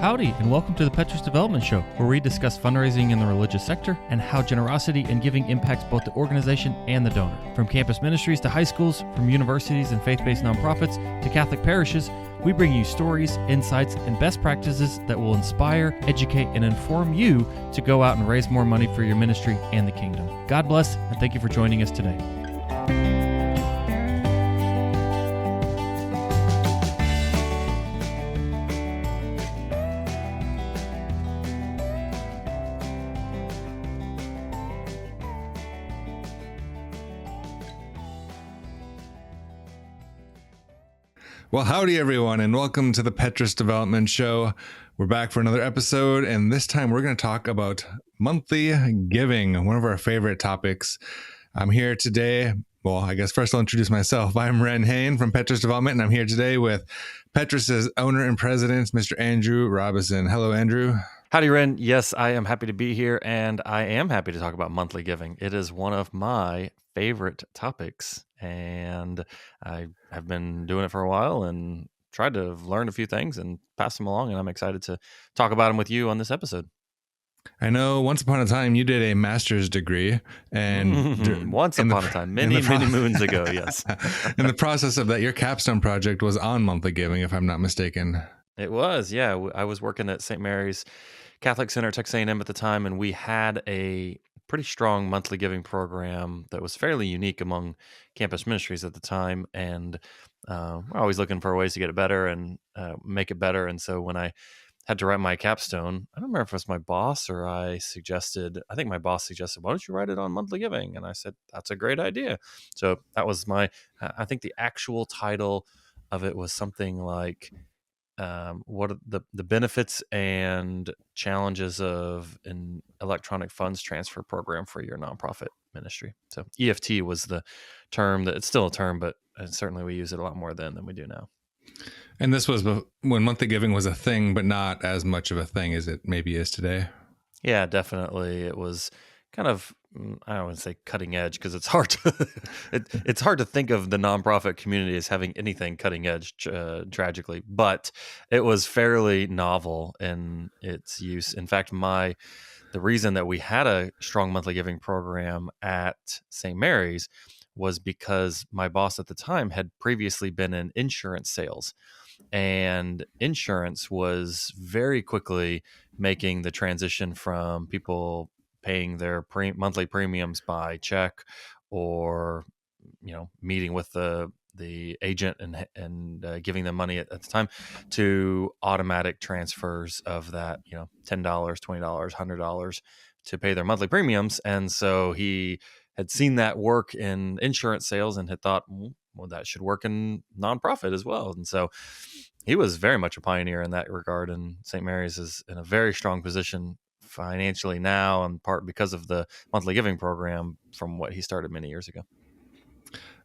Howdy, and welcome to the Petrus Development Show, where we discuss fundraising in the religious sector and how generosity and giving impacts both the organization and the donor. From campus ministries to high schools, from universities and faith-based nonprofits to Catholic parishes, we bring you stories, insights, and best practices that will inspire, educate, and inform you to go out and raise more money for your ministry and the kingdom. God bless, and thank you for joining us today. Well, howdy everyone, and welcome to the Petrus Development Show. We're back for another episode, and this time we're going to talk about monthly giving, one of our favorite topics. I'm here today. Well, I guess first I'll introduce myself. I'm Rhen from Petrus Development, and I'm here today with Petrus's owner and president, Mr. Andrew Robison. Hello, Andrew. Howdy, Rhen. Yes, I am happy to be here, and I am happy to talk about monthly giving. It is one of my favorite topics, and I have been doing it for a while and tried to learn a few things and pass them along, and I'm excited to talk about them with you on this episode. I know once upon a time you did a master's degree, and once upon a time, many moons ago, yes. In the process of that, your capstone project was on monthly giving, if I'm not mistaken. It was, yeah. I was working at St. Mary's Catholic Center, Texas A&M at the time, and we had a pretty strong monthly giving program that was fairly unique among campus ministries at the time, and we're always looking for ways to get it better and make it better. And so when I had to write my capstone, I don't remember if it was my boss or I think my boss suggested, why don't you write it on monthly giving? And I said, that's a great idea. So that was I think the actual title of it was something like, what are the benefits and challenges of an electronic funds transfer program for your nonprofit ministry. So EFT was the term. That it's still a term, but certainly we use it a lot more then than we do now. And this was when monthly giving was a thing, but not as much of a thing as it maybe is today. Yeah, definitely. It was kind of, I don't want to say cutting edge, because it's hard to it's hard to think of the nonprofit community as having anything cutting edge, tragically, but it was fairly novel in its use. In fact, the reason that we had a strong monthly giving program at St. Mary's was because my boss at the time had previously been in insurance sales, and insurance was very quickly making the transition from people paying their monthly premiums by check, or meeting with the agent and giving them money at the time, to automatic transfers of that $10, $20, $100 to pay their monthly premiums. And so he had seen that work in insurance sales and had thought, well, that should work in nonprofit as well. And so he was very much a pioneer in that regard, and St. Mary's is in a very strong position financially now, in part because of the monthly giving program from what he started many years ago.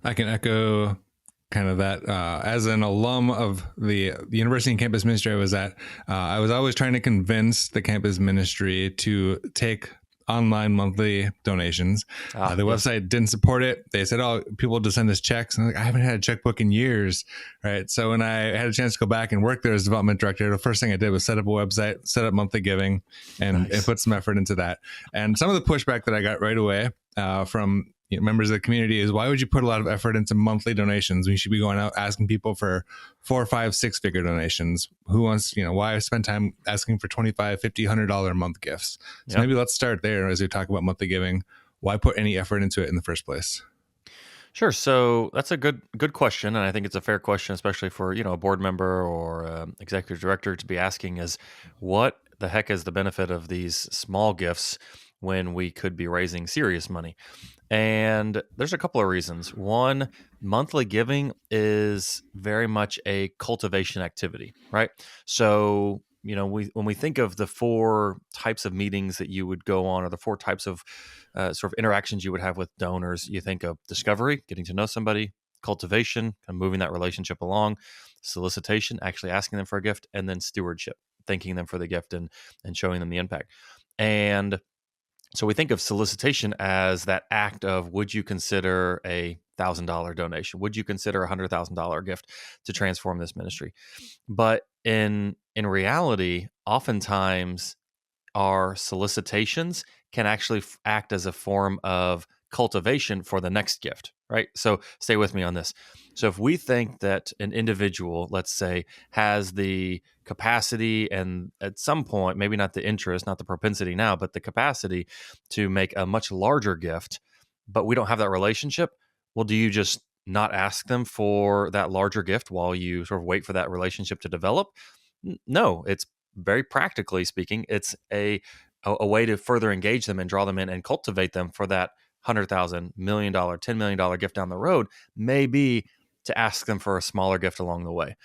I can echo kind of that. As an alum of the university and campus ministry I was at, I was always trying to convince the campus ministry to take online monthly donations. The website didn't support it. They said, people just send us checks. And I'm like, I haven't had a checkbook in years. Right. So when I had a chance to go back and work there as development director, the first thing I did was set up a website, set up monthly giving, and put some effort into that. And some of the pushback that I got right away from members of the community is, why would you put a lot of effort into monthly donations? We should be going out asking people for 4, 5, 6-figure donations. Who wants, why spend time asking for $25, $50, $100 a month gifts? So maybe let's start there as we talk about monthly giving. Why put any effort into it in the first place? Sure. So that's a good question, and I think it's a fair question, especially for a board member or executive director to be asking, is what the heck is the benefit of these small gifts when we could be raising serious money? And there's a couple of reasons. One, monthly giving is very much a cultivation activity, right? So, when we think of the 4 types of meetings that you would go on, or the 4 types of sort of interactions you would have with donors, you think of discovery, getting to know somebody; cultivation, kind of moving that relationship along; solicitation, actually asking them for a gift; and then stewardship, thanking them for the gift and showing them the impact. And so we think of solicitation as that act of, would you consider a $1,000 donation? Would you consider a $100,000 gift to transform this ministry? But in in reality, oftentimes our solicitations can actually act as a form of cultivation for the next gift, right? So stay with me on this. So if we think that an individual, let's say, has the capacity and at some point, maybe not the interest, not the propensity now, but the capacity to make a much larger gift, but we don't have that relationship, well, do you just not ask them for that larger gift while you sort of wait for that relationship to develop? No, it's very practically speaking, it's a way to further engage them and draw them in and cultivate them for that $100,000, $1 million, $10 million gift down the road, maybe to ask them for a smaller gift along the way.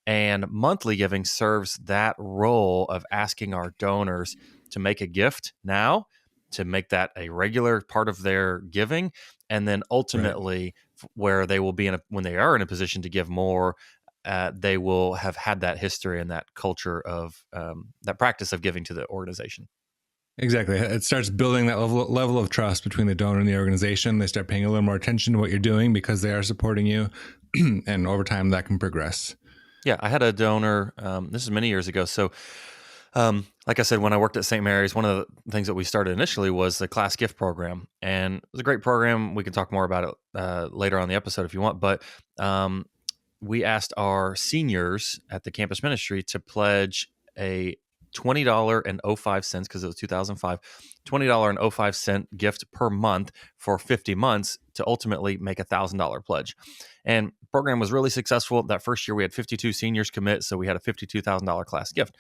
And monthly giving serves that role of asking our donors to make a gift now, to make that a regular part of their giving, and then ultimately where they will be when they are in a position to give more, they will have had that history and that culture of that practice of giving to the organization. Exactly. It starts building that level of trust between the donor and the organization. They start paying a little more attention to what you're doing because they are supporting you. And over time, that can progress. Yeah, I had a donor, this is many years ago. So, like I said, when I worked at St. Mary's, one of the things that we started initially was the class gift program. And it was a great program. We can talk more about it later on the episode if you want. But we asked our seniors at the campus ministry to pledge a $20.05, because it was 2005, $20.05 gift per month for 50 months to ultimately make a $1,000 pledge. And the program was really successful. That first year we had 52 seniors commit, so we had a $52,000 class gift.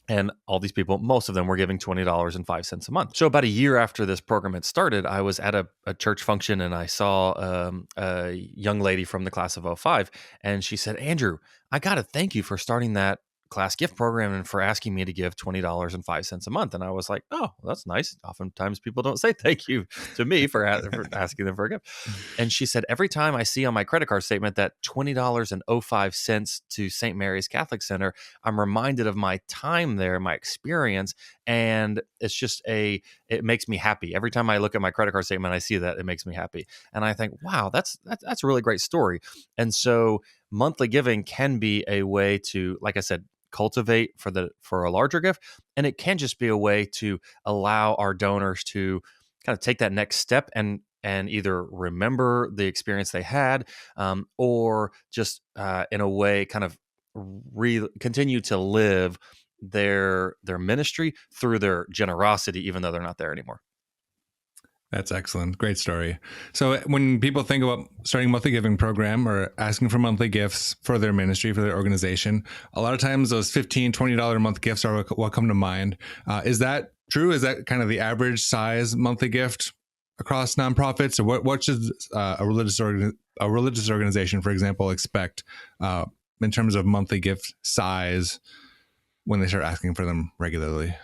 And all these people, most of them were giving $20.05 a month. So about a year after this program had started, I was at a church function and I saw a young lady from the class of 05. And she said, "Andrew, I got to thank you for starting that class gift program and for asking me to give $20.05 a month." And I was like, "Oh, that's nice. Oftentimes people don't say thank you to me for asking them for a gift." And she said, "Every time I see on my credit card statement that $20.05 to St. Mary's Catholic Center, I'm reminded of my time there, my experience. And it's just it makes me happy. Every time I look at my credit card statement, I see that, it makes me happy." And I think, wow, that's a really great story. And so monthly giving can be a way to, like I said, cultivate for a larger gift, and it can just be a way to allow our donors to kind of take that next step and either remember the experience they had, or just in a way kind of continue to live their ministry through their generosity, even though they're not there anymore. That's excellent. Great story. So when people think about starting a monthly giving program or asking for monthly gifts for their ministry, for their organization, a lot of times those $15, $20 a month gifts are what come to mind. Is that true? Is that kind of the average size monthly gift across nonprofits? Or what should a religious organization, for example, expect in terms of monthly gift size when they start asking for them regularly?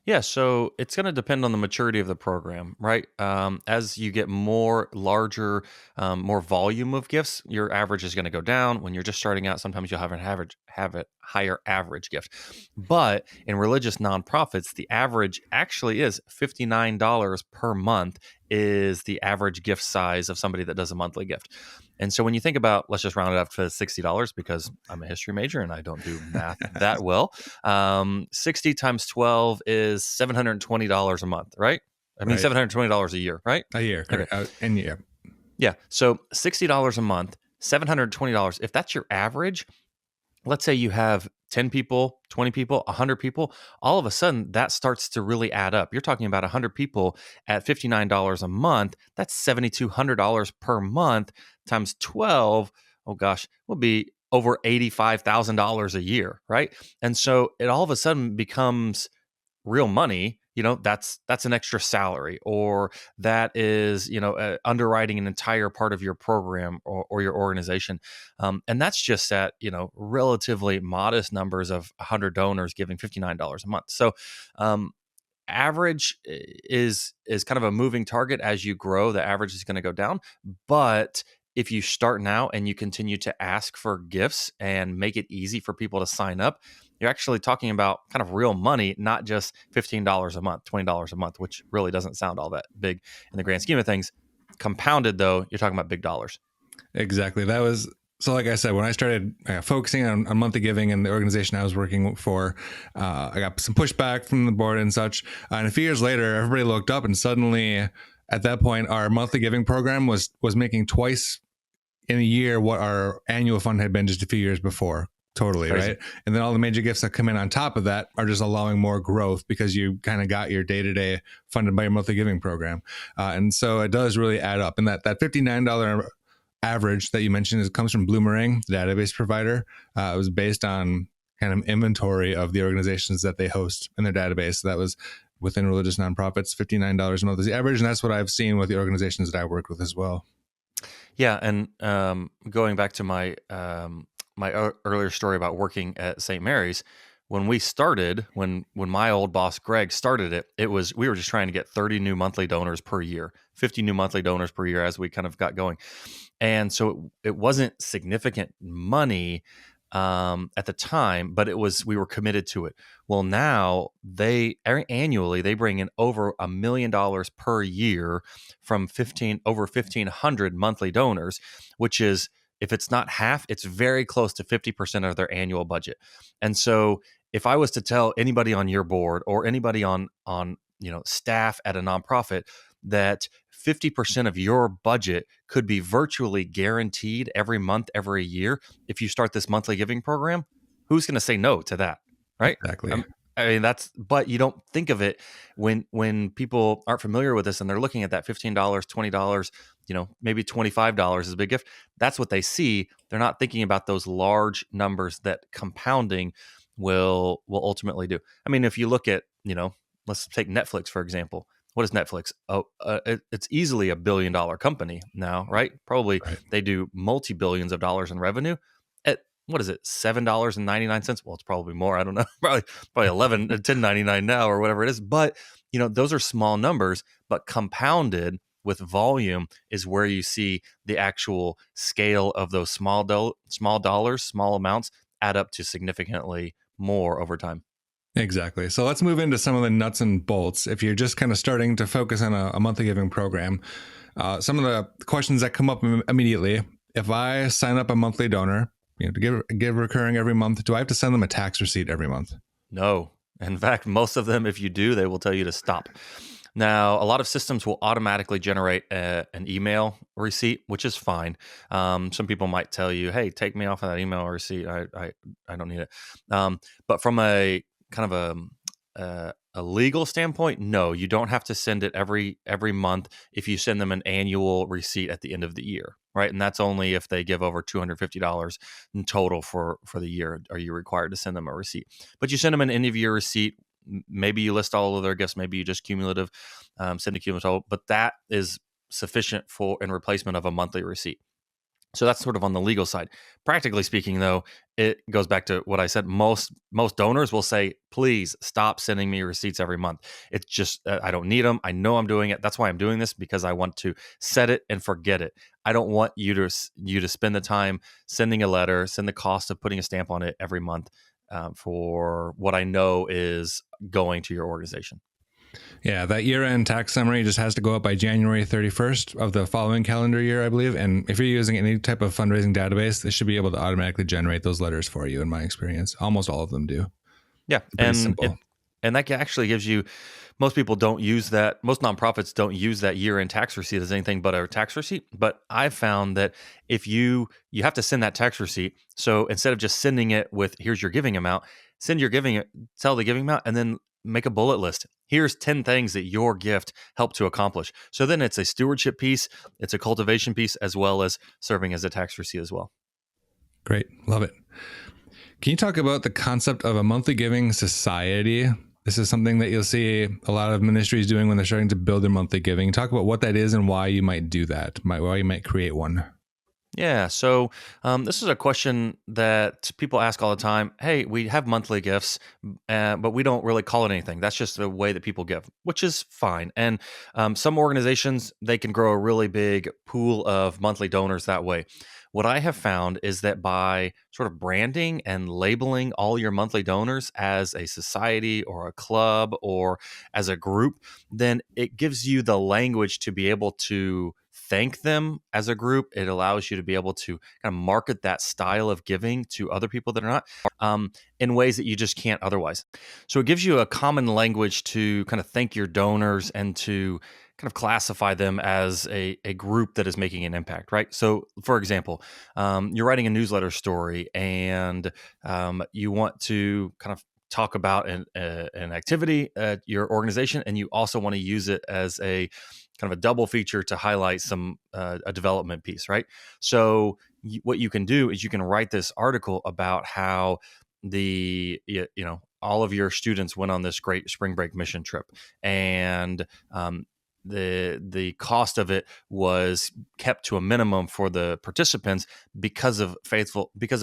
Yeah, so it's going to depend on the maturity of the program, right? As you get larger, more volume of gifts, your average is going to go down. When you're just starting out, sometimes you'll have a higher average gift. But in religious nonprofits, the average actually is $59 per month is the average gift size of somebody that does a monthly gift. And so when you think about, let's just round it up to $60 because I'm a history major and I don't do math that well. 60 times 12 is $720 a month, right? I mean, $720 a year, right? A year. Okay. And yeah. Yeah. So $60 a month, $720. If that's your average, let's say you have 10 people, 20 people, 100 people, all of a sudden that starts to really add up. You're talking about 100 people at $59 a month. That's $7,200 per month times 12. Oh gosh, will be over $85,000 a year, right? And so it all of a sudden becomes real money. That's an extra salary, or that is, underwriting an entire part of your program or your organization. And that's just at, relatively modest numbers of 100 donors giving $59 a month. So average is kind of a moving target. As you grow, the average is going to go down. But if you start now and you continue to ask for gifts and make it easy for people to sign up, you're actually talking about kind of real money, not just $15 a month, $20 a month, which really doesn't sound all that big in the grand scheme of things. Compounded, though, you're talking about big dollars. Exactly. That was So like I said, when I started focusing on monthly giving and the organization I was working for, I got some pushback from the board and such. And a few years later, everybody looked up, and suddenly at that point, our monthly giving program was making twice in a year what our annual fund had been just a few years before. Totally, Crazy. right? And then all the major gifts that come in on top of that are just allowing more growth because you kind of got your day-to-day funded by your monthly giving program. And so it does really add up. And that $59 average that you mentioned comes from Bloomerang, the database provider. It was based on kind of inventory of the organizations that they host in their database. So that was within religious nonprofits, $59 a month is the average. And that's what I've seen with the organizations that I work with as well. Yeah, and going back to my earlier story about working at St. Mary's, when we started, when my old boss Greg started it, we were just trying to get 30 new monthly donors per year, 50 new monthly donors per year as we kind of got going, and so it wasn't significant money at the time, but we were committed to it. Well, now annually they bring in over $1 million per year from over 1,500 monthly donors, which is, if it's not half, it's very close to 50% of their annual budget. And so if I was to tell anybody on your board or anybody on staff at a nonprofit that 50% of your budget could be virtually guaranteed every month, every year, if you start this monthly giving program, who's going to say no to that? Right? Exactly. I mean, but you don't think of it when people aren't familiar with this and they're looking at that $15, $20, maybe $25 is a big gift. That's what they see. They're not thinking about those large numbers that compounding will ultimately do. I mean, if you look at, let's take Netflix, for example. What is Netflix? It's easily $1 billion company now, right? Probably Right. They do multi-billions of dollars in revenue at, what is it, $7.99? Well, it's probably more. I don't know. Probably $10.99 now or whatever it is. But those are small numbers, but compounded with volume is where you see the actual scale of those small dollars, small amounts add up to significantly more over time. Exactly. So let's move into some of the nuts and bolts. If you're just kind of starting to focus on a monthly giving program, some of the questions that come up immediately: if I sign up a monthly donor, to give recurring every month, do I have to send them a tax receipt every month? No. In fact, most of them, if you do, they will tell you to stop. Now, a lot of systems will automatically generate an email receipt, which is fine. Some people might tell you, "Hey, take me off of that email receipt. I don't need it." But from a kind of a legal standpoint, no, you don't have to send it every month if you send them an annual receipt at the end of the year, right? And that's only if they give over $250 in total for the year are you required to send them a receipt. But you send them an end of year receipt. Maybe you list all of their gifts. Maybe you just send a cumulative, but that is sufficient in replacement of a monthly receipt. So that's sort of on the legal side. Practically speaking, though, it goes back to what I said. Most donors will say, please stop sending me receipts every month. It's just, I don't need them. I know I'm doing it. That's why I'm doing this, because I want to set it and forget it. I don't want you to spend the time sending a letter, send the cost of putting a stamp on it every month for what I know is going to your organization. Yeah, that year-end tax summary just has to go up by January 31st of the following calendar year, I believe. And if you're using any type of fundraising database, they should be able to automatically generate those letters for you, in my experience. Almost all of them do. Yeah, Pretty simple. And that actually gives you, most people don't use that, most nonprofits don't use that year-end tax receipt as anything but a tax receipt. But I've found that if you have to send that tax receipt, so instead of just sending it with, here's your giving amount, tell the giving amount, and then make a bullet list. Here's 10 things that your gift helped to accomplish. So then it's a stewardship piece, it's a cultivation piece, as well as serving as a tax receipt as well. Great. Love it. Can you talk about the concept of a monthly giving society? This is something that you'll see a lot of ministries doing when they're starting to build their monthly giving. Talk about what that is and why you might do that, why you might create one. Yeah, so this is a question that people ask all the time. Hey, we have monthly gifts, but we don't really call it anything. That's just the way that people give, which is fine. And some organizations, they can grow a really big pool of monthly donors that way. What I have found is that by sort of branding and labeling all your monthly donors as a society or a club or as a group, then it gives you the language to be able to thank them as a group. It allows you to be able to kind of market that style of giving to other people that are not in ways that you just can't otherwise. So it gives you a common language to kind of thank your donors and to kind of classify them as a group that is making an impact, right? So, for example, you're writing a newsletter story and you want to kind of talk about an activity at your organization, and you also want to use it as a kind of a double feature to highlight some a development piece, right? So what you can do is you can write this article about how all of your students went on this great spring break mission trip, and the cost of it was kept to a minimum for the participants because of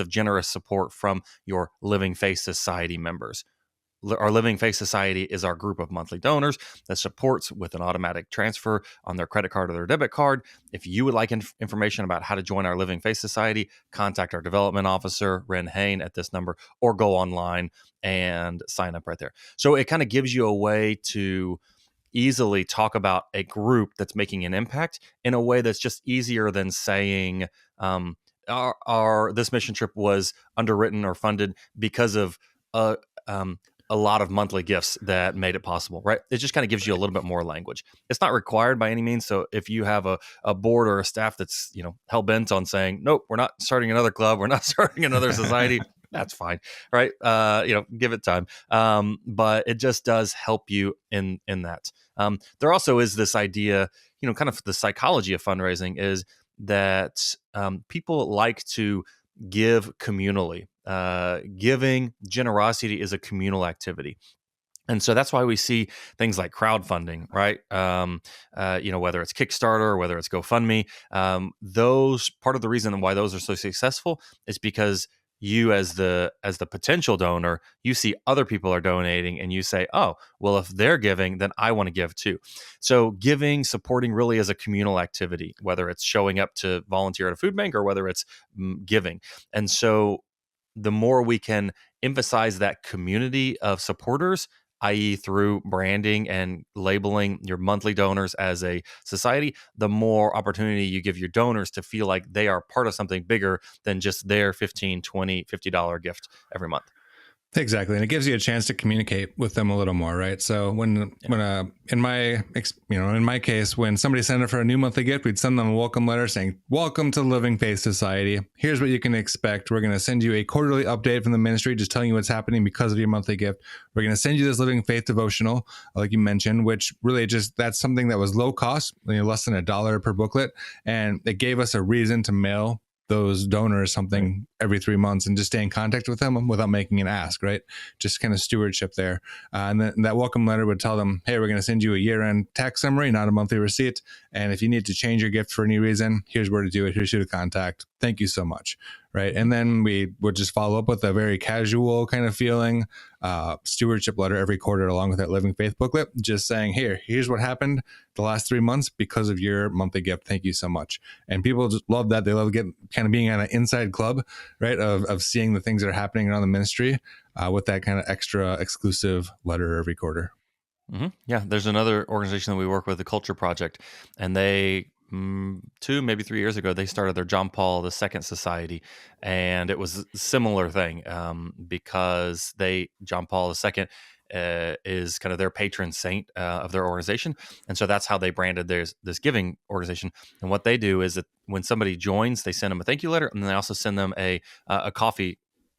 generous support from your Living Faith Society members. Our Living Faith Society is our group of monthly donors that supports with an automatic transfer on their credit card or their debit card. If you would like information about how to join our Living Faith Society, contact our development officer, Rhen, at this number, or go online and sign up right there. So it kind of gives you a way to easily talk about a group that's making an impact in a way that's just easier than saying this mission trip was underwritten or funded because of a lot of monthly gifts that made it possible, right? It just kind of gives you a little bit more language. It's not required by any means. So if you have a board or a staff that's, hell bent on saying, nope, we're not starting another club, we're not starting another society, that's fine, right? Give it time. But it just does help you in that. There also is this idea, kind of the psychology of fundraising is that people like to give communally. Giving, generosity is a communal activity. And so that's why we see things like crowdfunding, right? Whether it's Kickstarter or whether it's GoFundMe, those part of the reason why those are so successful is because you as the potential donor, you see other people are donating and you say, oh, well, if they're giving, then I want to give too. So giving, supporting really is a communal activity, whether it's showing up to volunteer at a food bank or whether it's giving. And so the more we can emphasize that community of supporters, i.e. through branding and labeling your monthly donors as a society, the more opportunity you give your donors to feel like they are part of something bigger than just their $15, $20, $50 gift every month. Exactly. And it gives you a chance to communicate with them a little more, right? So when in my case, when somebody signed up for a new monthly gift, we'd send them a welcome letter saying, welcome to the Living Faith Society. Here's what you can expect. We're going to send you a quarterly update from the ministry, just telling you what's happening because of your monthly gift. We're going to send you this Living Faith devotional, like you mentioned, which really that's something that was low cost, less than $1 per booklet. And it gave us a reason to mail those donors something every 3 months and just stay in contact with them without making an ask, right? Just kind of stewardship there. And then that welcome letter would tell them, hey, we're going to send you a year-end tax summary, not a monthly receipt. And if you need to change your gift for any reason, here's where to do it. Here's who to contact. Thank you so much, right? And then we would just follow up with a very casual kind of feeling stewardship letter every quarter along with that Living Faith booklet, just saying, here's what happened the last 3 months because of your monthly gift. Thank you so much. And people just love that. They love kind of being on an inside club, right? Of seeing the things that are happening around the ministry with that kind of extra exclusive letter every quarter. Mm-hmm. Yeah, there's another organization that we work with, the Culture Project, and they 2, maybe 3 years ago, they started their John Paul II Society, and it was a similar thing because John Paul II is kind of their patron saint of their organization, and so that's how they branded this giving organization. And what they do is that when somebody joins, they send them a thank you letter, and then they also send them a coffee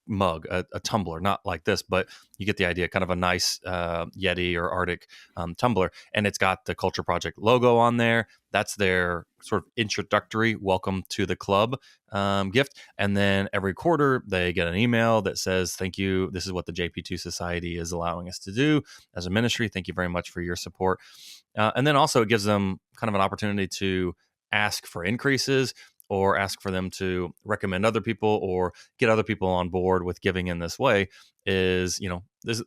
mug, a tumbler, not like this, but you get the idea, kind of a nice Yeti or Arctic tumbler, and it's got the Culture Project logo on there. That's their sort of introductory welcome to the club gift. And then every quarter they get an email that says, thank you, this is what the JP2 Society is allowing us to do as a ministry. Thank you very much for your support. And then also it gives them kind of an opportunity to ask for increases or ask for them to recommend other people or get other people on board with giving in this way. Is, this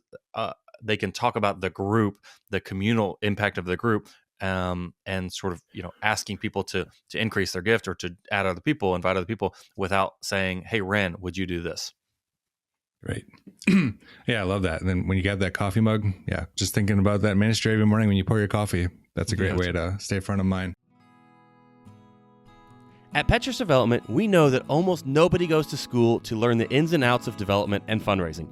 they can talk about the group, the communal impact of the group, and sort of, asking people to increase their gift or to add other people, invite other people without saying, hey, Rhen, would you do this? Right. Yeah, I love that. And then when you got that coffee mug, just thinking about that ministry every morning when you pour your coffee, that's a great way to stay front of mind. At Petrus Development, we know that almost nobody goes to school to learn the ins and outs of development and fundraising.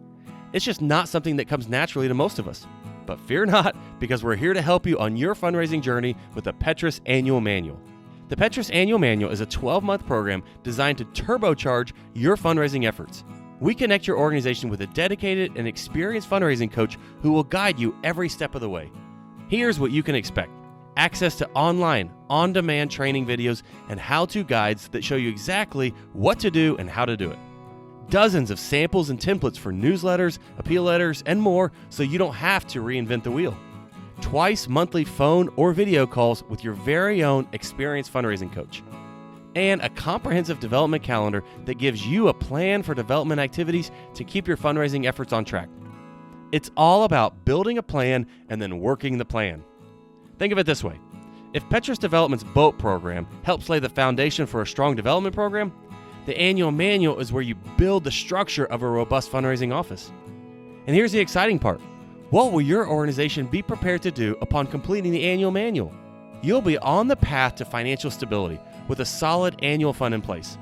It's just not something that comes naturally to most of us. But fear not, because we're here to help you on your fundraising journey with the Petrus Annual Manual. The Petrus Annual Manual is a 12-month program designed to turbocharge your fundraising efforts. We connect your organization with a dedicated and experienced fundraising coach who will guide you every step of the way. Here's what you can expect: access to online, on-demand training videos and how-to guides that show you exactly what to do and how to do it. Dozens of samples and templates for newsletters, appeal letters, and more, so you don't have to reinvent the wheel. Twice monthly phone or video calls with your very own experienced fundraising coach. And a comprehensive development calendar that gives you a plan for development activities to keep your fundraising efforts on track. It's all about building a plan and then working the plan. Think of it this way: if Petrus Development's BOAT program helps lay the foundation for a strong development program, the annual manual is where you build the structure of a robust fundraising office. And here's the exciting part: what will your organization be prepared to do upon completing the annual manual? You'll be on the path to financial stability with a solid annual fund in place.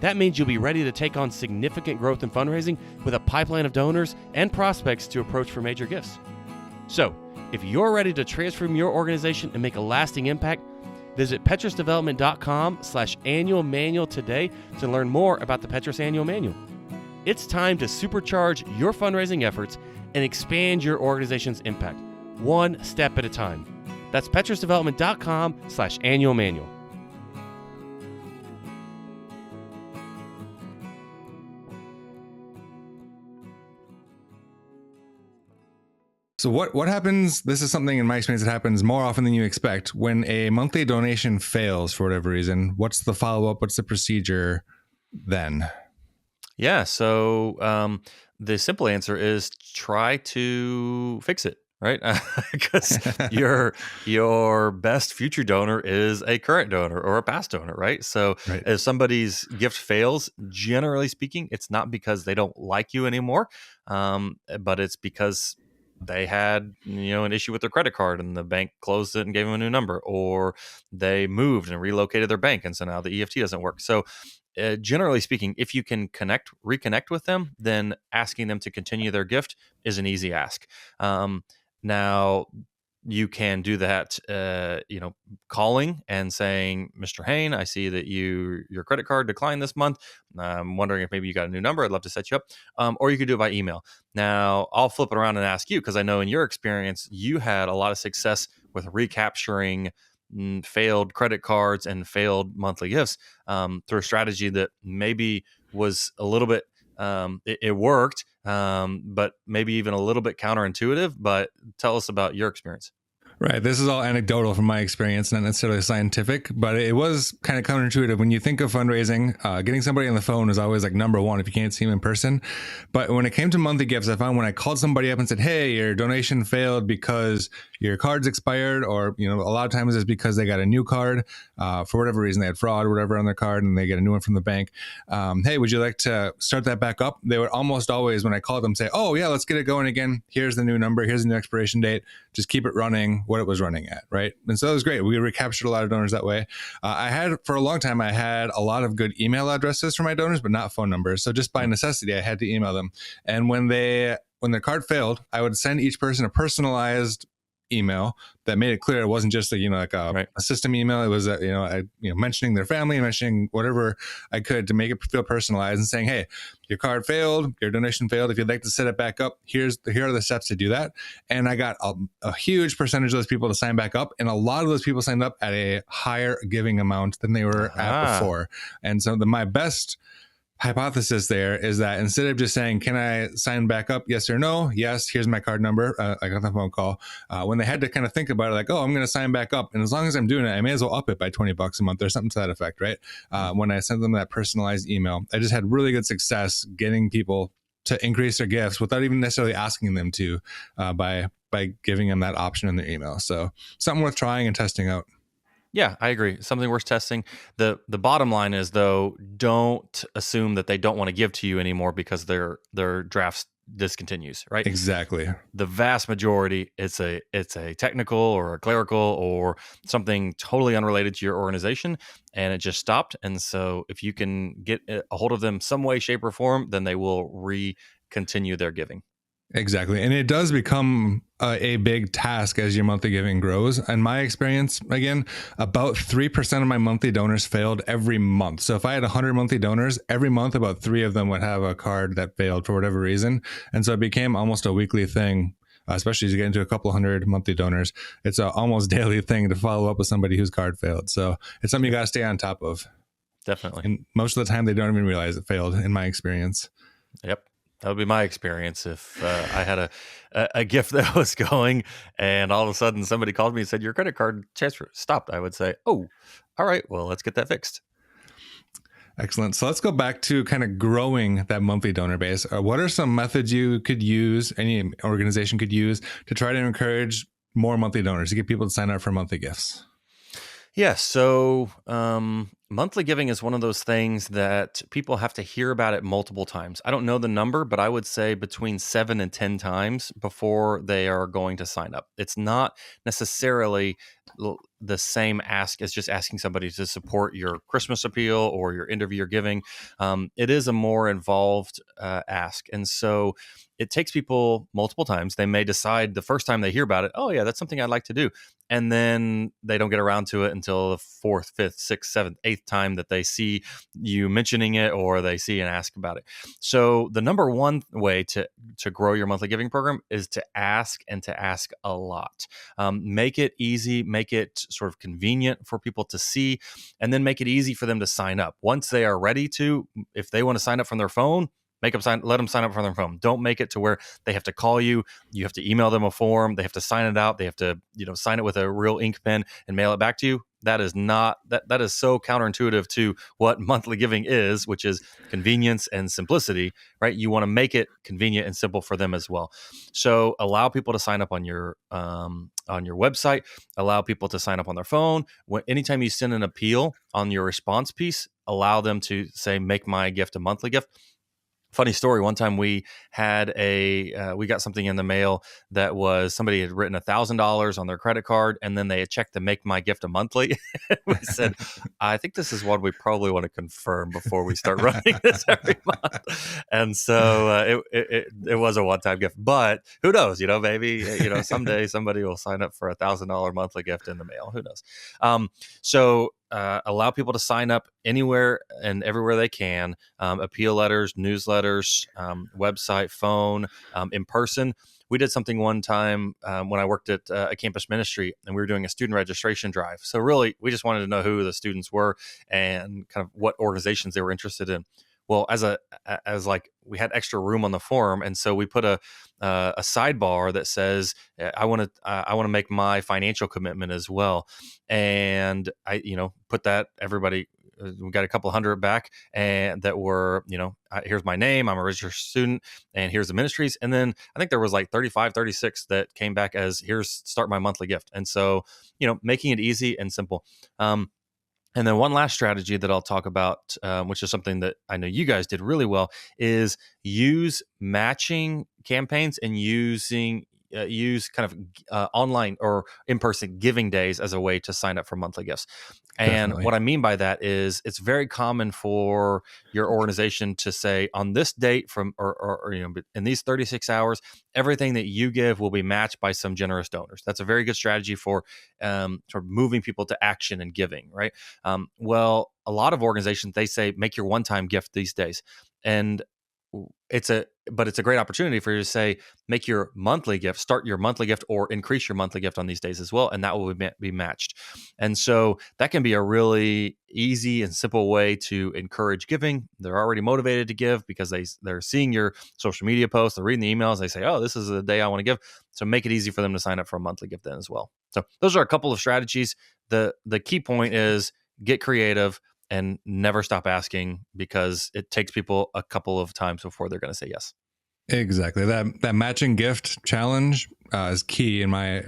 That means you'll be ready to take on significant growth in fundraising with a pipeline of donors and prospects to approach for major gifts. So, if you're ready to transform your organization and make a lasting impact, visit petrusdevelopment.com/annual manual today to learn more about the Petrus Annual Manual. It's time to supercharge your fundraising efforts and expand your organization's impact, one step at a time. That's petrusdevelopment.com/annual manual. So what happens? This is something in my experience that happens more often than you expect. When a monthly donation fails for whatever reason, what's the follow-up? What's the procedure then? Yeah. So the simple answer is try to fix it, right? Because your best future donor is a current donor or a past donor, right? So Right. if somebody's gift fails, generally speaking, it's not because they don't like you anymore, but it's because they had an issue with their credit card and the bank closed it and gave them a new number, or they moved and relocated their bank and so now the EFT doesn't work. So generally speaking, if you can reconnect with them, then asking them to continue their gift is an easy ask. Now you can do that, calling and saying, Mr. Hain, I see that your credit card declined this month. I'm wondering if maybe you got a new number. I'd love to set you up. Or you could do it by email. Now I'll flip it around and ask you, because I know in your experience, you had a lot of success with recapturing failed credit cards and failed monthly gifts through a strategy that maybe was a little bit, it worked, but maybe even a little bit counterintuitive. But tell us about your experience. Right. This is all anecdotal from my experience, not necessarily scientific, but it was kind of counterintuitive. When you think of fundraising, getting somebody on the phone is always like number one if you can't see them in person. But when it came to monthly gifts, I found when I called somebody up and said, hey, your donation failed because your card's expired, or, a lot of times it's because they got a new card for whatever reason, they had fraud or whatever on their card and they get a new one from the bank. Hey, would you like to start that back up? They would almost always, when I called them, say, oh yeah, let's get it going again. Here's the new number. Here's the new expiration date. Just keep it running what it was running at, right? And so it was great. We recaptured a lot of donors that way. For a long time, I had a lot of good email addresses for my donors, but not phone numbers. So just by necessity, I had to email them. And when their card failed, I would send each person a personalized email that made it clear it wasn't just a system email. It was mentioning their family, mentioning whatever I could to make it feel personalized, and saying, hey, your card failed, your donation failed. If you'd like to set it back up, here are the steps to do that. And I got a huge percentage of those people to sign back up, and a lot of those people signed up at a higher giving amount than they were at before. And so my best hypothesis there is that instead of just saying, can I sign back up? Yes or no? Yes. Here's my card number. I got the phone call. When they had to kind of think about it, like, oh, I'm going to sign back up. And as long as I'm doing it, I may as well up it by $20 a month or something to that effect. Right. When I sent them that personalized email, I just had really good success getting people to increase their gifts without even necessarily asking them to, by giving them that option in their email. So something worth trying and testing out. Yeah, I agree. Something worth testing. The bottom line is, though, don't assume that they don't want to give to you anymore because their drafts discontinues, right? Exactly. The vast majority, it's a technical or a clerical or something totally unrelated to your organization, and it just stopped. And so if you can get a hold of them some way, shape, or form, then they will continue their giving. Exactly. And it does become a big task as your monthly giving grows. In my experience, again, about 3% of my monthly donors failed every month. So if I had 100 monthly donors, every month, about 3 of them would have a card that failed for whatever reason. And so it became almost a weekly thing, especially as you get into a couple hundred monthly donors. It's an almost daily thing to follow up with somebody whose card failed. So it's something you got to stay on top of. Definitely. And most of the time, they don't even realize it failed, in my experience. Yep. That would be my experience if I had a gift that was going and all of a sudden somebody called me and said, your credit card transfer stopped. I would say, oh, all right, well, let's get that fixed. Excellent. So let's go back to kind of growing that monthly donor base. What are some methods you could use, any organization could use, to try to encourage more monthly donors, to get people to sign up for monthly gifts? Yeah. So monthly giving is one of those things that people have to hear about it multiple times. I don't know the number, but I would say between 7 and 10 times before they are going to sign up. It's not necessarily the same ask as just asking somebody to support your Christmas appeal or your end of year giving. It is a more involved ask. And so it takes people multiple times. They may decide the first time they hear about it, oh yeah, that's something I'd like to do. And then they don't get around to it until the 4th, 5th, 6th, 7th, 8th time that they see you mentioning it or they see and ask about it. So the number one way to grow your monthly giving program is to ask, and to ask a lot. Make it easy, make it sort of convenient for people to see, and then make it easy for them to sign up. Once they are ready to, if they want to sign up from their phone, let them sign up from their phone. Don't make it to where they have to call you. You have to email them a form. They have to sign it out. They have to, sign it with a real ink pen and mail it back to you. That is not, that is so counterintuitive to what monthly giving is, which is convenience and simplicity, right? You want to make it convenient and simple for them as well. So allow people to sign up on your website, allow people to sign up on their phone. Anytime you send an appeal on your response piece, allow them to say, make my gift a monthly gift. Funny story. One time we had we got something in the mail that was somebody had written $1,000 on their credit card, and then they had checked to make my gift a monthly. We said, I think this is one we probably want to confirm before we start running this every month. And so it was a one-time gift, but who knows, maybe, someday somebody will sign up for $1,000 monthly gift in the mail. Who knows? Allow people to sign up anywhere and everywhere they can. Appeal letters, newsletters, website, phone, in person. We did something one time when I worked at a campus ministry, and we were doing a student registration drive. So really, we just wanted to know who the students were and kind of what organizations they were interested in. Well, as we had extra room on the form, and so we put a sidebar that says, I want to make my financial commitment as well, and I put that. Everybody, we got a couple hundred back, and that were here's my name, I'm a registered student, and here's the ministries, and then I think there was like 35, 36 that came back as here's start my monthly gift, and so making it easy and simple. And then one last strategy that I'll talk about, which is something that I know you guys did really well, is use matching campaigns and use kind of online or in-person giving days as a way to sign up for monthly gifts. And Definitely. What I mean by that is it's very common for your organization to say on this date or in these 36 hours, everything that you give will be matched by some generous donors. That's a very good strategy for sort of moving people to action and giving, right? Well, a lot of organizations, they say, make your one-time gift these days. And it's a great opportunity for you to say, make your monthly gift, start your monthly gift, or increase your monthly gift on these days as well. And that will be matched. And so that can be a really easy and simple way to encourage giving. They're already motivated to give because they're seeing your social media posts, they're reading the emails, they say, oh, this is the day I want to give. So make it easy for them to sign up for a monthly gift then as well. So those are a couple of strategies. The key point is get creative and never stop asking, because it takes people a couple of times before they're going to say yes. Exactly. That matching gift challenge is key in my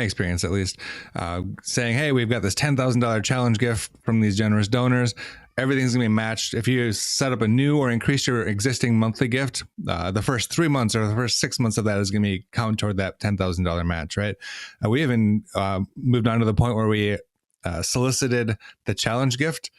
experience, at least. Saying, hey, we've got this $10,000 challenge gift from these generous donors. everything's going to be matched. If you set up a new or increase your existing monthly gift, the first 3 months or the first 6 months of that is going to be count toward that $10,000 match, right? We even moved on to the point where we solicited the challenge gift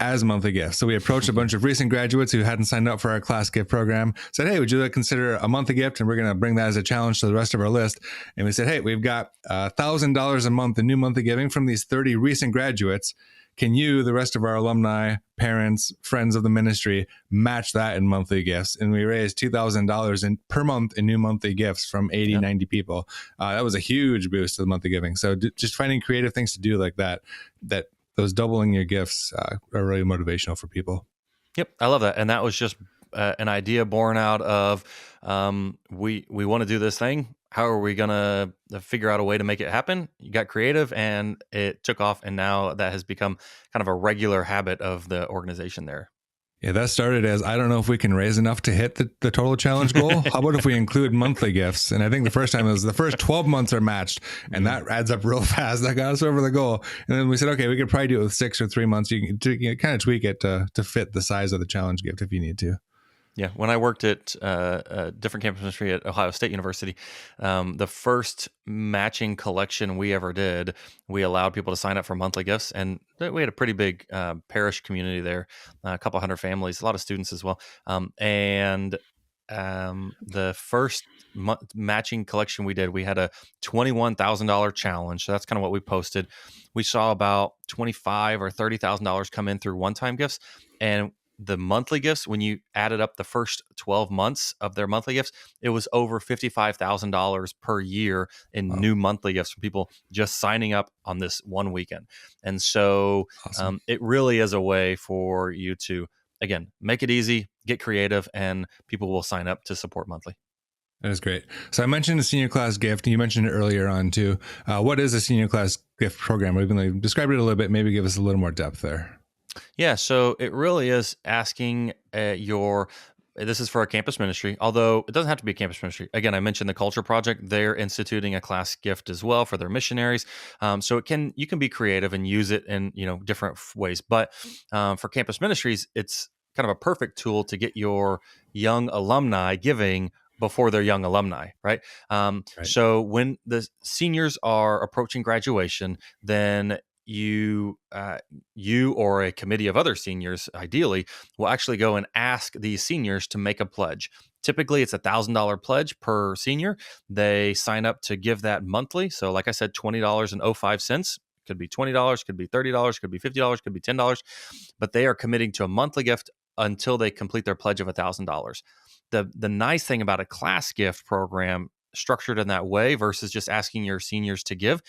as monthly gifts. So we approached a bunch of recent graduates who hadn't signed up for our class gift program, said, hey, would you like to consider a monthly gift? And we're going to bring that as a challenge to the rest of our list. And we said, hey, we've got $1,000 a month in new monthly giving from these 30 recent graduates. Can you, the rest of our alumni, parents, friends of the ministry, match that in monthly gifts? And we raised $2,000 per month in new monthly gifts from 80, 90 people. That was a huge boost to the monthly giving. So just finding creative things to do like that those doubling your gifts are really motivational for people. Yep, I love that. And that was just an idea born out of we want to do this thing. How are we going to figure out a way to make it happen? You got creative and it took off. And now that has become kind of a regular habit of the organization there. Yeah, that started as, I don't know if we can raise enough to hit the total challenge goal. How about if we include monthly gifts? And I think the first time it was the first 12 months are matched, and that adds up real fast. That got us over the goal. And then we said, okay, we could probably do it with 6 or 3 months. You can kind of tweak it to fit the size of the challenge gift if you need to. Yeah, when I worked at a different campus ministry at Ohio State University, the first matching collection we ever did, we allowed people to sign up for monthly gifts, and we had a pretty big parish community there, a couple hundred families, a lot of students as well. And the first matching collection we did, we had a $21,000 challenge. So that's kind of what we posted. We saw about $25,000 or $30,000 come in through one-time gifts, and the monthly gifts, when you added up the first 12 months of their monthly gifts, it was over $55,000 per year in new monthly gifts from people just signing up on this one weekend. And so Awesome. it really is a way for you to, again, make it easy, get creative, and people will sign up to support monthly. That is great. So I mentioned a senior class gift. You mentioned it earlier on too. What is a senior class gift program? We've been described it a little bit. Maybe give us a little more depth there. Yeah, so it really is asking this is for a campus ministry, although it doesn't have to be a campus ministry. Again, I mentioned the Culture Project. They're instituting a class gift as well for their missionaries. So you can be creative and use it in different ways. But for campus ministries, it's kind of a perfect tool to get your young alumni giving before they're young alumni, right? So when the seniors are approaching graduation, then you or a committee of other seniors, ideally, will actually go and ask these seniors to make a pledge. Typically, it's $1,000 pledge per senior. They sign up to give that monthly. So like I said, $20.05. Could be $20, could be $30, could be $50, could be $10. But they are committing to a monthly gift until they complete their pledge of $1,000. The nice thing about a class gift program structured in that way versus just asking your seniors to give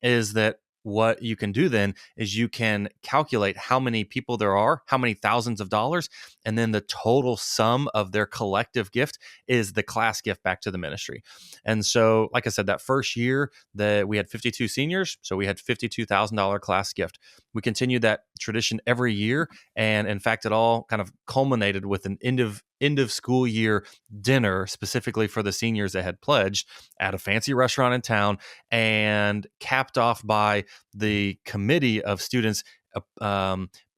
is that what you can do then is you can calculate how many people there are, how many thousands of dollars, and then the total sum of their collective gift is the class gift back to the ministry. And so, like I said, that first year that we had 52 seniors, so we had $52,000 class gift. We continued that tradition every year, and in fact, it all kind of culminated with an end of school year dinner specifically for the seniors that had pledged at a fancy restaurant in town, and capped off by the committee of students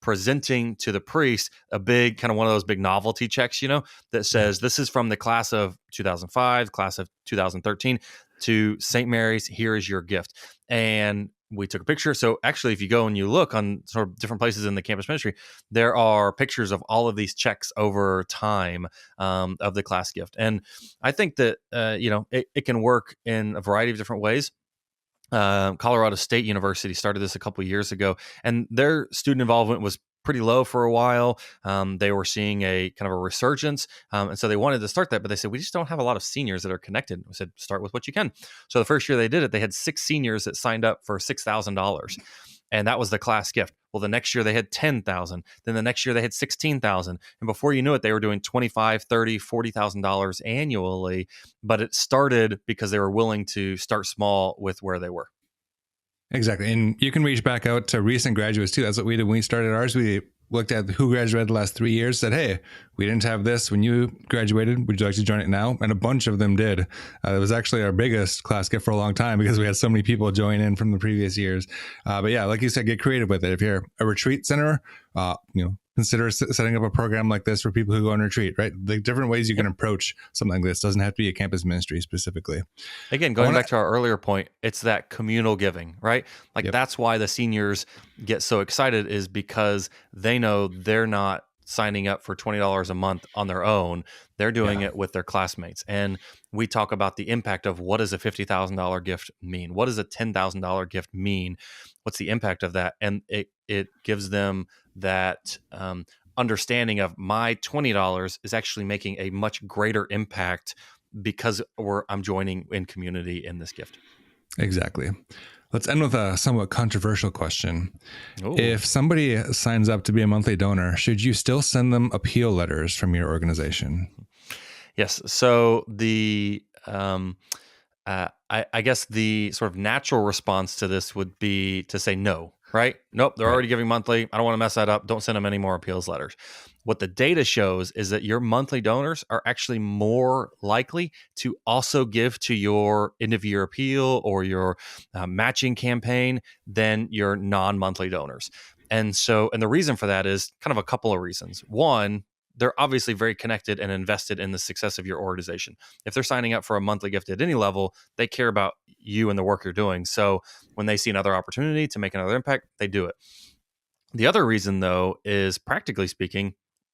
presenting to the priest a big kind of one of those big novelty checks, that says this is from the class of 2005, class of 2013 to St. Mary's. Here is your gift. And we took a picture. So actually, if you go and you look on sort of different places in the campus ministry, there are pictures of all of these checks over time of the class gift. And I think that, it can work in a variety of different ways. Colorado State University started this a couple of years ago, and their student involvement was pretty low for a while. They were seeing a kind of a resurgence. And so they wanted to start that, but they said, we just don't have a lot of seniors that are connected. We said, start with what you can. So the first year they did it, they had 6 seniors that signed up for $6,000. And that was the class gift. Well, the next year they had 10,000. Then the next year they had 16,000. And before you knew it, they were doing $25,000, $30,000, $40,000 annually. But it started because they were willing to start small with where they were. Exactly. And you can reach back out to recent graduates too. That's what we did when we started ours. We looked at who graduated the last 3 years, said, hey, we didn't have this when you graduated. Would you like to join it now? And a bunch of them did. It was actually our biggest class gift for a long time because we had so many people join in from the previous years. But yeah, like you said, get creative with it. If you're a retreat center, consider setting up a program like this for people who go on retreat, right? The different ways you can approach something like this. Doesn't have to be a campus ministry specifically. Again, going back to our earlier point, it's that communal giving, right? Like that's why the seniors get so excited, is because they know they're not signing up for $20 a month on their own. They're doing it with their classmates. And we talk about the impact of what does a $50,000 gift mean? What does a $10,000 gift mean? What's the impact of that? And it gives them that understanding of my $20 is actually making a much greater impact because I'm joining in community in this gift. Exactly. Let's end with a somewhat controversial question. Ooh. If somebody signs up to be a monthly donor, should you still send them appeal letters from your organization? Yes. So I guess the sort of natural response to this would be to say no, right? Nope, they're already giving monthly. I don't want to mess that up. Don't send them any more appeals letters. What the data shows is that your monthly donors are actually more likely to also give to your end of year appeal or your matching campaign than your non-monthly donors. And the reason for that is kind of a couple of reasons. One, they're obviously very connected and invested in the success of your organization. If they're signing up for a monthly gift at any level, they care about you and the work you're doing. So when they see another opportunity to make another impact, they do it. The other reason, though, is practically speaking,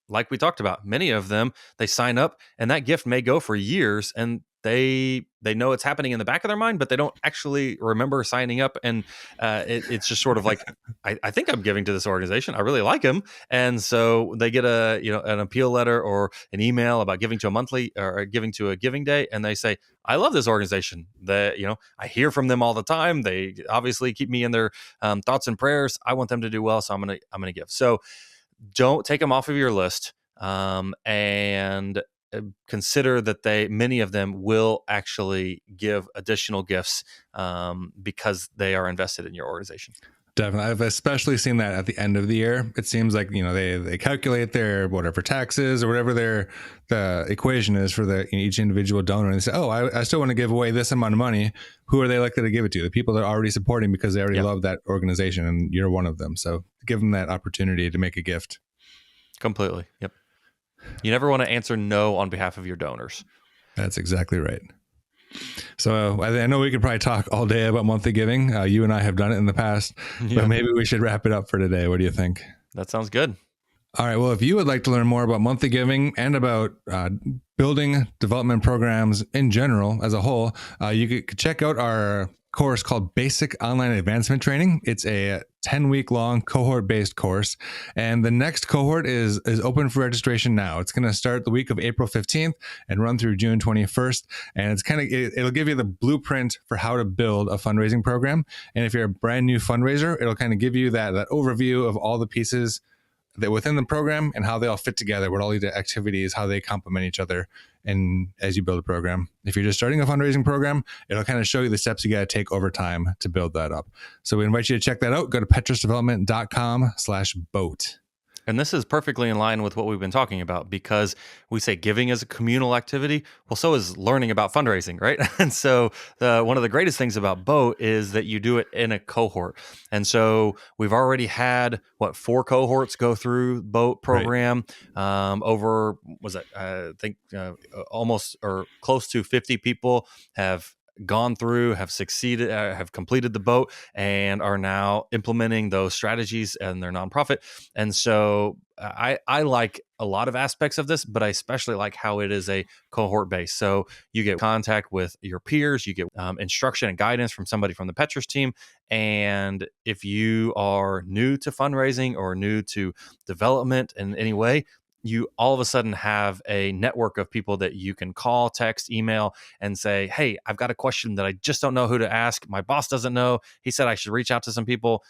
like we talked about, many of them, they sign up and that gift may go for years and they know it's happening in the back of their mind, but they don't actually remember signing up. And it's just sort of like, I think I'm giving to this organization. I really like them. And so they get an appeal letter or an email about giving to a monthly or giving to a giving day. And they say, I love this organization. I hear from them all the time. They obviously keep me in their thoughts and prayers. I want them to do well. So I'm going to give. So don't take them off of your list. And consider that many of them will actually give additional gifts because they are invested in your organization. Definitely. I've especially seen that at the end of the year. It seems like, they calculate their whatever taxes or whatever the equation is for each individual donor. And they say, I still want to give away this amount of money. Who are they likely to give it to? The people that are already supporting because they already love that organization and you're one of them. So give them that opportunity to make a gift. Completely. Yep. You never want to answer no on behalf of your donors. That's exactly right. So I know we could probably talk all day about monthly giving. You and I have done it in the past, but maybe we should wrap it up for today. What do you think? That sounds good. All right. Well, if you would like to learn more about monthly giving and about building development programs in general as a whole, you could check out our course called Basic Online Advancement Training. It's a 10-week long cohort-based course. And the next cohort is open for registration now. It's going to start the week of April 15th and run through June 21st. And it'll give you the blueprint for how to build a fundraising program. And if you're a brand new fundraiser, it'll kind of give you that overview of all the pieces that within the program and how they all fit together, what all the activities, how they complement each other. And as you build a program, if you're just starting a fundraising program, it'll kind of show you the steps you got to take over time to build that up. So we invite you to check that out. Go to petrusdevelopment.com/boat. And this is perfectly in line with what we've been talking about, because we say giving is a communal activity. Well, so is learning about fundraising, right? And so one of the greatest things about BOAT is that you do it in a cohort. And so we've already had, 4 cohorts go through BOAT program. Over, I think almost or close to 50 people have gone through, have succeeded, have completed the BOAT, and are now implementing those strategies in their nonprofit. And so I like a lot of aspects of this, but I especially like how it is a cohort based. So you get contact with your peers, you get instruction and guidance from somebody from the Petrus team. And if you are new to fundraising or new to development in any way, you all of a sudden have a network of people that you can call, text, email, and say, hey, I've got a question that I just don't know who to ask. My boss doesn't know. He said I should reach out to some people.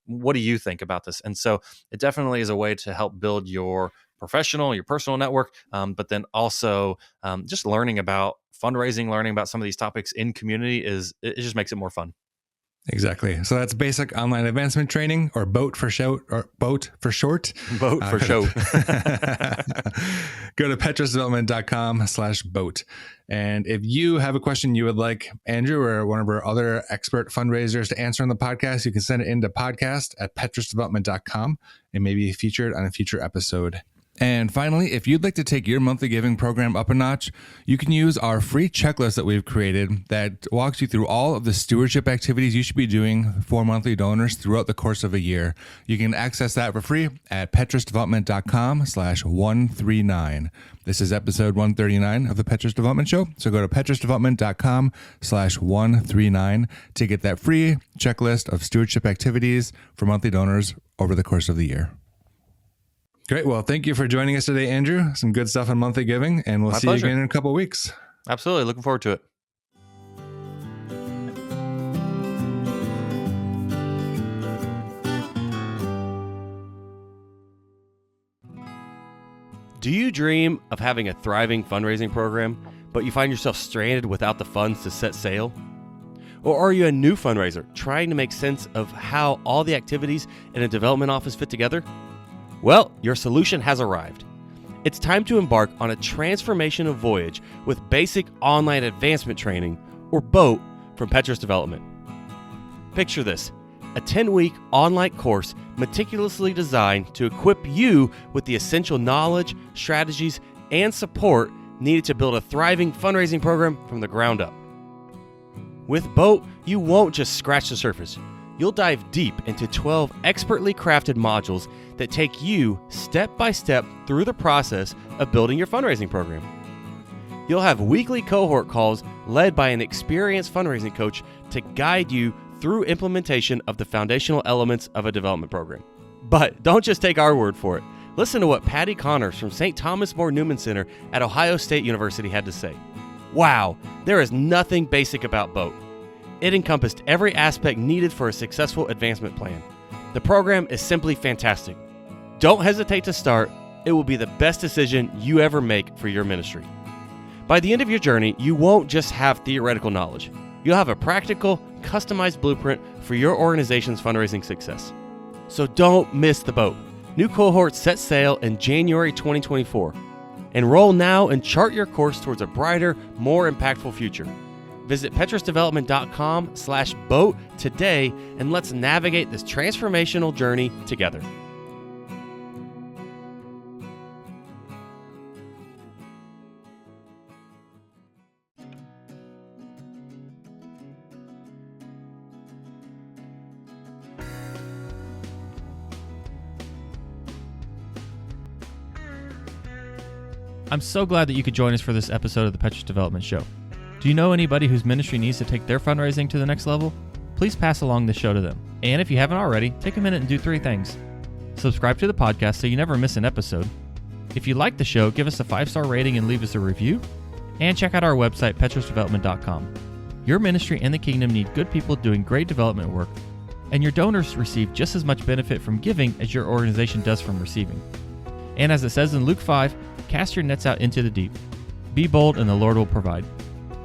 What do you think about this? And so it definitely is a way to help build your professional, your personal network, but then also just learning about fundraising, learning about some of these topics in community it just makes it more fun. Exactly. So that's Basic Online Advancement Training, or BOAT for short. BOAT for show. go to petrusdevelopment.com/boat. And if you have a question you would like Andrew or one of our other expert fundraisers to answer on the podcast, you can send it into podcast@petrusdevelopment.com and maybe featured on a future episode. And finally, if you'd like to take your monthly giving program up a notch, you can use our free checklist that we've created that walks you through all of the stewardship activities you should be doing for monthly donors throughout the course of a year. You can access that for free at petrusdevelopment.com/139. This is episode 139 of the Petrus Development Show. So go to petrusdevelopment.com/139 to get that free checklist of stewardship activities for monthly donors over the course of the year. Great. Well, thank you for joining us today, Andrew. Some good stuff on monthly giving, and we'll see you again in a couple of weeks. Absolutely. Looking forward to it. Do you dream of having a thriving fundraising program, but you find yourself stranded without the funds to set sail? Or are you a new fundraiser trying to make sense of how all the activities in a development office fit together? Well, your solution has arrived. It's time to embark on a transformational voyage with basic online advancement training, or BOAT, from Petrus Development. Picture this, a 10-week online course meticulously designed to equip you with the essential knowledge, strategies, and support needed to build a thriving fundraising program from the ground up. With BOAT, you won't just scratch the surface. You'll dive deep into 12 expertly crafted modules that take you step by step through the process of building your fundraising program. You'll have weekly cohort calls led by an experienced fundraising coach to guide you through implementation of the foundational elements of a development program. But don't just take our word for it. Listen to what Patty Connors from St. Thomas More Newman Center at Ohio State University had to say. Wow, there is nothing basic about BOAT. It encompassed every aspect needed for a successful advancement plan. The program is simply fantastic. Don't hesitate to start. It will be the best decision you ever make for your ministry. By the end of your journey, you won't just have theoretical knowledge. You'll have a practical, customized blueprint for your organization's fundraising success. So don't miss the boat. New cohorts set sail in January 2024. Enroll now and chart your course towards a brighter, more impactful future. Visit petrusdevelopment.com/boat today and let's navigate this transformational journey together. I'm so glad that you could join us for this episode of the Petrus Development Show. Do you know anybody whose ministry needs to take their fundraising to the next level? Please pass along this show to them. And if you haven't already, take a minute and do 3 things. Subscribe to the podcast so you never miss an episode. If you like the show, give us a 5-star rating and leave us a review. And check out our website, petrusdevelopment.com. Your ministry and the kingdom need good people doing great development work, and your donors receive just as much benefit from giving as your organization does from receiving. And as it says in Luke 5, cast your nets out into the deep. Be bold and the Lord will provide.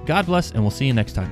God bless, and we'll see you next time.